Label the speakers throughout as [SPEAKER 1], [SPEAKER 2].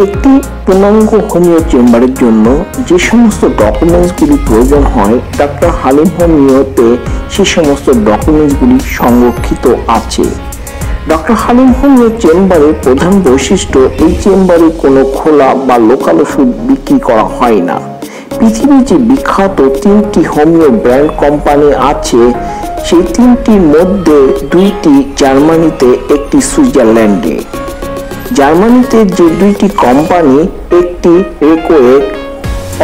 [SPEAKER 1] একটি পূর্ণাঙ্গ হোমিও চেম্বারের জন্য যে সমস্ত ডকুমেন্টসগুলি প্রয়োজন হয় ডক্টর হালিম হোমিওতে সেই সমস্ত ডকুমেন্টসগুলি সংরক্ষিত আছে। ডক্টর হালিম হোমিও চেম্বারের প্রধান বৈশিষ্ট্য, এই চেম্বারে কোনো খোলা বা লোকাল ওষুধ বিক্রি করা হয় না। পৃথিবীর যে বিখ্যাত 3টি হোমিও ব্র্যান্ড কোম্পানি আছে, সেই 3টির মধ্যে 2টি জার্মানিতে, একটি সুইজারল্যান্ডে। জার্মানিতে যে 2টি কোম্পানি, একটি রেকোয়েট,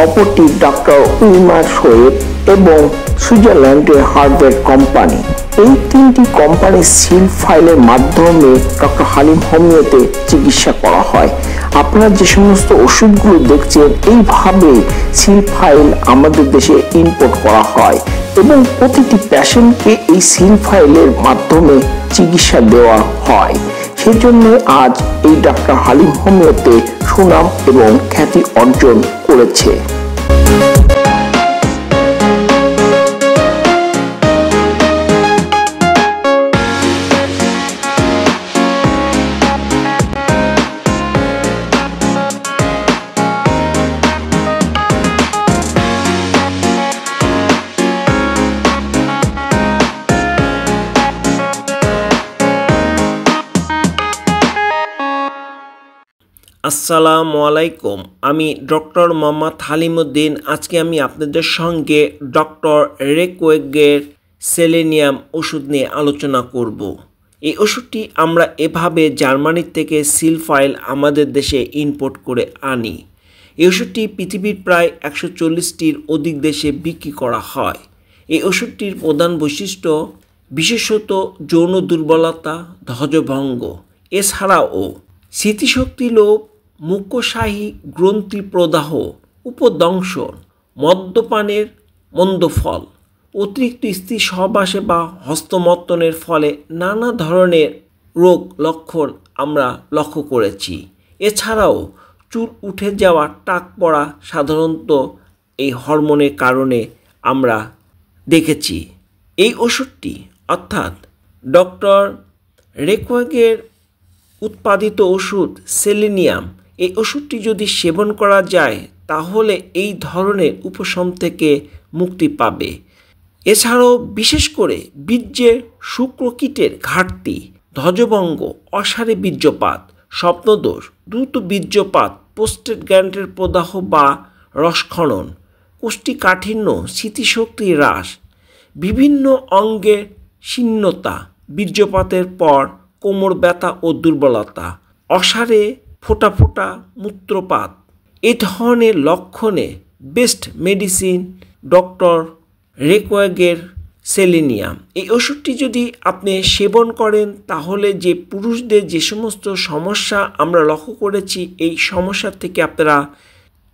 [SPEAKER 1] অপরটি ডক্টর উইমার শোয়েব এবং সুইজারল্যান্ডের হার্ভার্ড কোম্পানি। এই 3টি কোম্পানির সিল ফাইলের মাধ্যমে ডক্টর হালিম হোমিওতে চিকিৎসা করা হয়। আপনারা যে সমস্ত ওষুধগুলো দেখছেন, এইভাবে সিল ফাইল আমাদের দেশে ইম্পোর্ট করা হয় এবং প্রতিটি পেশেন্টকে এই সিল ফাইলের মাধ্যমে চিকিৎসা দেওয়া হয়। সেই জন্য আজ এই ডক্টর হালিম হোমিওতে সুনাম এবং খ্যাতি অর্জন করেছে।
[SPEAKER 2] আসসালামু আলাইকুম, আমি ডক্টর মোহাম্মদ হালিমউদ্দিন। আজকে আমি আপনাদের সঙ্গে ডক্টর রেকোয়েগের সেলেনিয়াম ওষুধ নিয়ে আলোচনা করব। এই ওষুধটি আমরা এভাবে জার্মানি থেকে সিল ফাইল আমাদের দেশে ইম্পোর্ট করে আনি। এই ওষুধটি পৃথিবীর প্রায় 140টির অধিক দেশে বিক্রি করা হয়। এই ওষুধটির প্রধান বৈশিষ্ট্য বিশেষত যৌন দুর্বলতা, ধ্বজভঙ্গ, এছাড়াও স্মৃতিশক্তি লোপ, মুখশাহী গ্রন্থি প্রদাহ, উপদংশন, মদ্যপানের মন্দ ফল, অতিরিক্ত স্ত্রী সহবাসে বা হস্তমর্তনের ফলে নানা ধরনের রোগ লক্ষণ আমরা লক্ষ্য করেছি। এছাড়াও চুল উঠে যাওয়া, টাক পড়া সাধারণত এই হরমোনের কারণে আমরা দেখেছি। এই ওষুধটি অর্থাৎ ডক্টর রেকোয়েগের উৎপাদিত ওষুধ সেলেনিয়াম, এই ওষুধটি যদি সেবন করা যায় তাহলে এই ধরনের উপশম থেকে মুক্তি পাবে। এছাড়াও বিশেষ করে বীর্যের শুক্রকীটের ঘাটতি, ধ্বজভঙ্গ, অসারে বীর্যপাত, স্বপ্নদোষ, দ্রুত বীর্যপাত, প্রোস্টেট গ্ল্যান্ডের প্রদাহ বা রসক্ষরণ, কোষ্ঠীকাঠিন্য, স্মৃতিশক্তি হ্রাস, বিভিন্ন অঙ্গের শীর্ণতা, বীর্যপাতের পর কোমর ব্যথা ও দুর্বলতা, অসারে ফোঁটা ফোঁটা মূত্রপাত, এই ধরনের লক্ষণে বেস্ট মেডিসিন ডক্টর রেকোয়েগের সেলেনিয়াম। এই ওষুধটি যদি আপনি সেবন করেন তাহলে যে পুরুষদের যে সমস্ত সমস্যা আমরা লক্ষ্য করেছি, এই সমস্যা থেকে আপনারা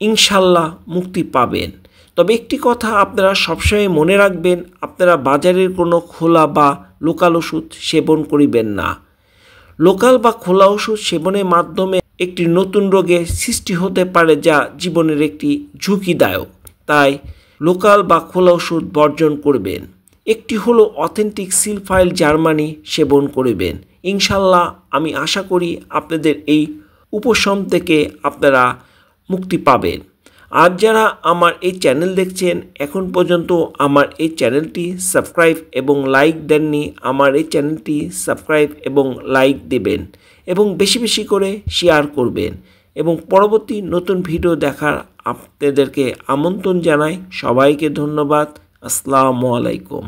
[SPEAKER 2] ইনশাল্লাহ মুক্তি পাবেন। তবে একটি কথা আপনারা সবসময় মনে রাখবেন, আপনারা বাজারের কোনো খোলা বা লোকাল ওষুধ সেবন করিবেন না। লোকাল বা খোলা ওষুধ সেবনের মাধ্যমে একটি নতুন রোগের সৃষ্টি হতে পারে, যা জীবনের একটি ঝুঁকিদায়ক। তাই লোকাল বা খোলা ওষুধ বর্জন করবেন। একটি হলো অথেন্টিক সিল ফাইল জার্মানি সেবন করবেন। ইনশাল্লাহ আমি আশা করি আপনাদের এই উপশম থেকে আপনারা মুক্তি পাবেন। আর যারা আমার এই চ্যানেল দেখছেন, এখন পর্যন্ত আমার এই চ্যানেলটি সাবস্ক্রাইব এবং লাইক দেননি, আমার এই চ্যানেলটি সাবস্ক্রাইব এবং লাইক দেবেন এবং বেশি বেশি করে শেয়ার করবেন এবং পরবর্তী নতুন ভিডিও দেখার আপনাদেরকে আমন্ত্রণ জানাই। সবাইকে ধন্যবাদ। আসসালামু আলাইকুম।